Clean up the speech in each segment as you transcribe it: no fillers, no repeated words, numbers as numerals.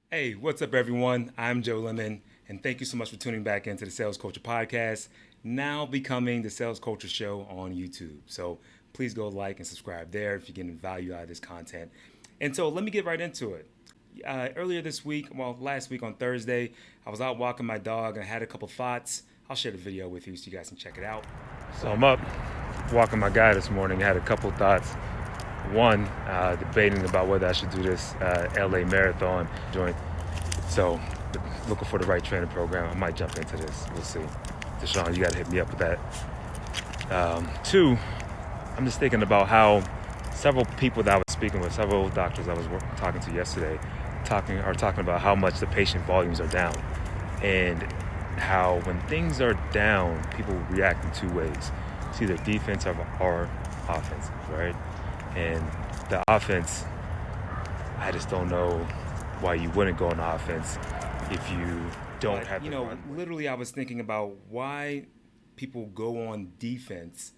Hey, what's up, everyone? I'm Joe Lemon, and thank you so much for tuning back into the Sales Culture Podcast, now becoming the Sales Culture Show on YouTube. So please go like and subscribe there if you're getting value out of this content. And so let me get right into it. Earlier this week, well, last week on Thursday, I was out walking my dog and I had a couple thoughts. I'll share the video with you so you guys can check it out. So I'm up walking my guy this morning. I had a couple thoughts. One, debating about whether I should do this LA marathon joint. So, looking for the right training program. I might jump into this. We'll see. Deshaun, you got to hit me up with that. Two, I'm just thinking about how several people that I was speaking with, several doctors I was talking to yesterday, talking about how much the patient volumes are down, and how when things are down, people react in two ways. It's either defensive or offensive, right? And the offense, I just don't know why you wouldn't go on offense if you don't have the run. Literally, I was thinking about why people go on defense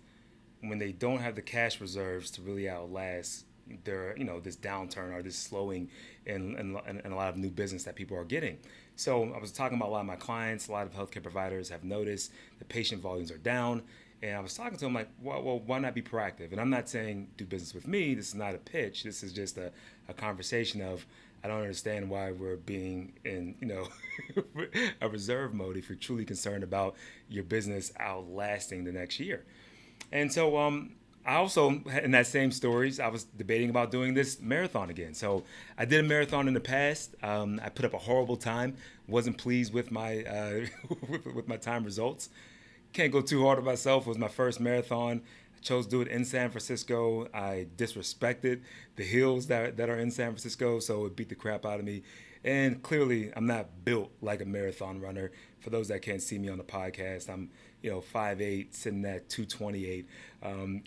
when they don't have the cash reserves to really outlast their, this downturn or this slowing in a lot of new business that people are getting. So I was talking about a lot of my clients, a lot of healthcare providers have noticed the patient volumes are down. And I was talking to him like, well, why not be proactive? And I'm not saying do business with me. This is not a pitch. This is just a conversation of, I don't understand why we're being in, a reserve mode if you're truly concerned about your business outlasting the next year. And so I also, in that same stories, I was debating about doing this marathon again. So I did a marathon in the past. I put up a horrible time. Wasn't pleased with my with my time results. Can't go too hard on myself. It was my first marathon. I chose to do it in San Francisco. I disrespected the hills that are in San Francisco, so it beat the crap out of me. And clearly, I'm not built like a marathon runner. For those that can't see me on the podcast, I'm 5'8", sitting at 228. And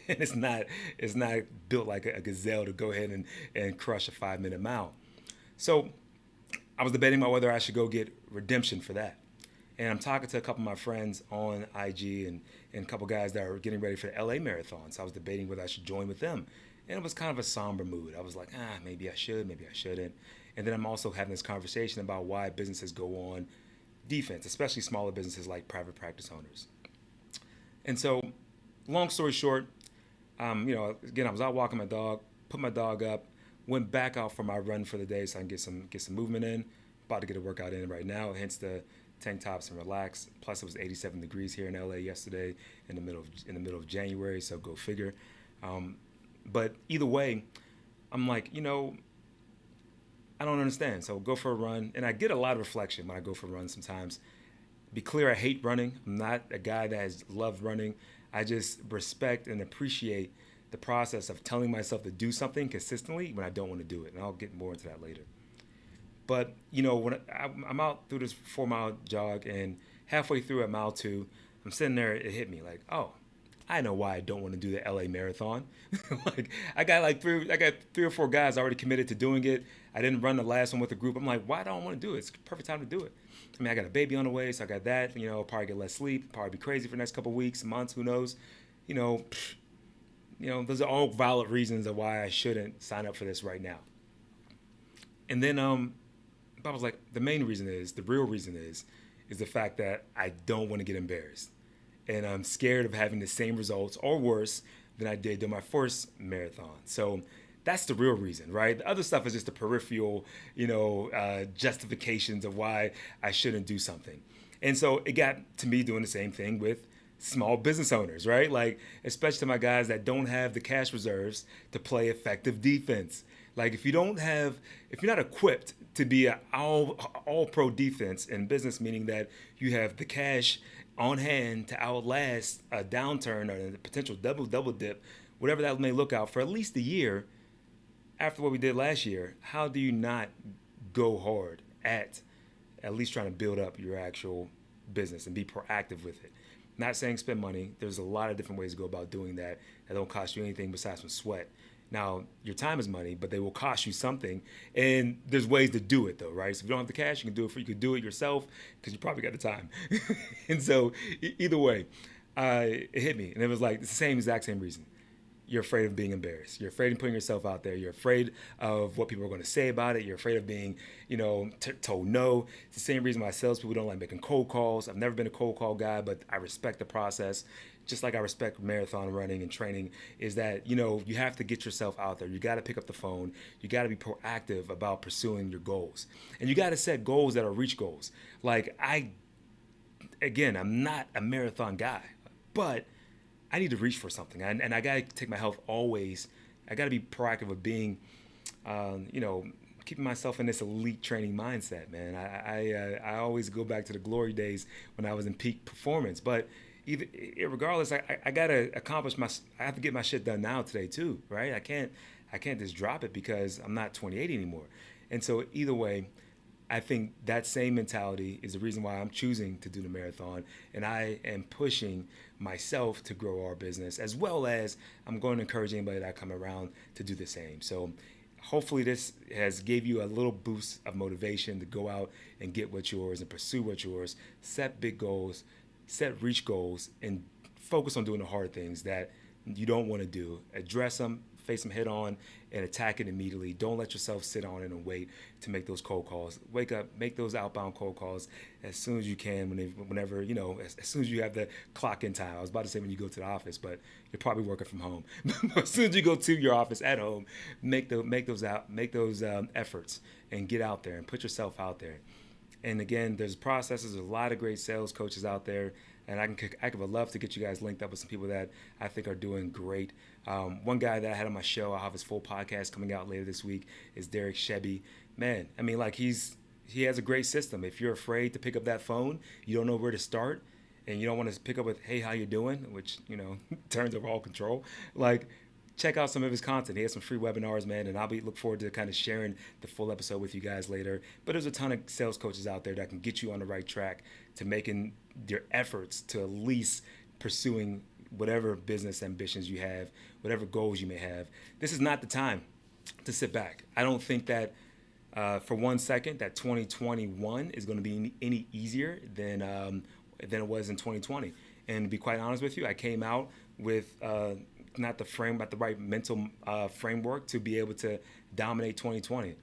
it's not built like a gazelle to go ahead and crush a 5-minute mile. So I was debating about whether I should go get redemption for that. And I'm talking to a couple of my friends on IG and a couple guys that are getting ready for the LA marathon. So I was debating whether I should join with them. And it was kind of a somber mood. I was like, maybe I should, maybe I shouldn't. And then I'm also having this conversation about why businesses go on defense, especially smaller businesses like private practice owners. And so, long story short, again, I was out walking my dog, put my dog up, went back out for my run for the day so I can get some movement in. About to get a workout in right now, hence the tank tops and relax. Plus, it was 87 degrees here in LA yesterday in the middle of January, so go figure. But either way, I'm like, I don't understand. So go for a run, and I get a lot of reflection when I go for runs sometimes. Be clear, I hate running. I'm not a guy that has loved running. I just respect and appreciate the process of telling myself to do something consistently when I don't want to do it, and I'll get more into that later. But when I'm out through this 4-mile jog, and halfway through at mile 2, I'm sitting there. It hit me like, oh, I know why I don't want to do the LA marathon. Like I got three or four guys already committed to doing it. I didn't run the last one with the group. I'm like, why don't I want to do it? It's the perfect time to do it. I mean, I got a baby on the way, so I got that. Probably get less sleep. Probably be crazy for the next couple of weeks, months. Who knows? You know, those are all valid reasons of why I shouldn't sign up for this right now. And then I was like, the real reason is the fact that I don't want to get embarrassed. And I'm scared of having the same results or worse than I did during my first marathon. So that's the real reason, right? The other stuff is just the peripheral, justifications of why I shouldn't do something. And so it got to me doing the same thing with small business owners, right? Like, especially my guys that don't have the cash reserves to play effective defense. Like, if you're not equipped to be an all pro defense in business, meaning that you have the cash on hand to outlast a downturn or a potential double dip, whatever that may look out for at least a year after what we did last year, how do you not go hard at least trying to build up your actual business and be proactive with it? Not saying spend money. There's a lot of different ways to go about doing that don't cost you anything besides some sweat. Now, your time is money, but they will cost you something. And there's ways to do it, though, right? So if you don't have the cash, you could do it yourself because you probably got the time. And so either way, it hit me. And it was like the exact same reason. you're afraid of being embarrassed. You're afraid of putting yourself out there. You're afraid of what people are going to say about it. You're afraid of being, told no. It's the same reason why salespeople don't like making cold calls. I've never been a cold call guy, but I respect the process. Just like I respect marathon running and training, is that, you have to get yourself out there. You got to pick up the phone. You got to be proactive about pursuing your goals. And you got to set goals that are reach goals. Like I'm not a marathon guy, but I need to reach for something. And I got to take my health always. I got to be proactive with being, keeping myself in this elite training mindset, man. I always go back to the glory days when I was in peak performance. But regardless, I got to I have to get my shit done now today too, right? I can't just drop it because I'm not 28 anymore. And so either way, I think that same mentality is the reason why I'm choosing to do the marathon, and I am pushing myself to grow our business, as well as I'm going to encourage anybody that I come around to do the same. So hopefully this has gave you a little boost of motivation to go out and get what's yours and pursue what's yours, set big goals, set reach goals, and focus on doing the hard things that you don't want to do. Address them, face them head on, and attack it immediately. Don't let yourself sit on it and wait to make those cold calls. Wake up, make those outbound cold calls as soon as you can, whenever, as soon as you have the clock in time. I was about to say when you go to the office, but you're probably working from home. As soon as you go to your office at home, make those efforts and get out there and put yourself out there. And again, there's processes. There's a lot of great sales coaches out there, and I would love to get you guys linked up with some people that I think are doing great. One guy that I had on my show, I'll have his full podcast coming out later this week, is Derek Shebby. Man, I mean, like he has a great system. If you're afraid to pick up that phone, you don't know where to start, and you don't want to pick up with, hey, how you doing? Which, turns over all control. Like, check out some of his content. He has some free webinars, man, and I'll look forward to kind of sharing the full episode with you guys later. But there's a ton of sales coaches out there that can get you on the right track to making your efforts to at least pursuing whatever business ambitions you have, whatever goals you may have. This is not the time to sit back. I don't think that for 1 second that 2021 is going to be any easier than it was in 2020. And to be quite honest with you, I came out with not the right mental framework to be able to dominate 2020.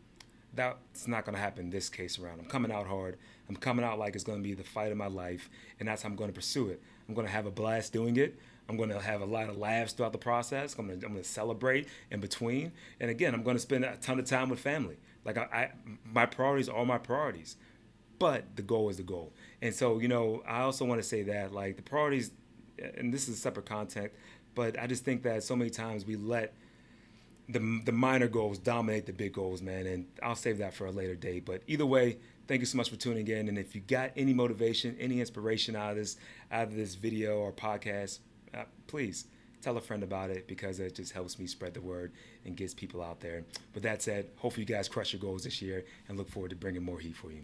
That's not going to happen this case around. I'm coming out hard. I'm coming out like it's going to be the fight of my life, and that's how I'm going to pursue it. I'm going to have a blast doing it. I'm going to have a lot of laughs throughout the process. I'm going to celebrate in between. And again, I'm going to spend a ton of time with family. Like my priorities are my priorities, but the goal is the goal. And so, I also want to say that, like, the priorities, and this is separate content, but I just think that so many times we let the minor goals dominate the big goals, man. And I'll save that for a later date. But either way, thank you so much for tuning in. And if you got any motivation, any inspiration out of this video or podcast, please tell a friend about it, because it just helps me spread the word and gets people out there. With that said, hopefully you guys crush your goals this year, and look forward to bringing more heat for you.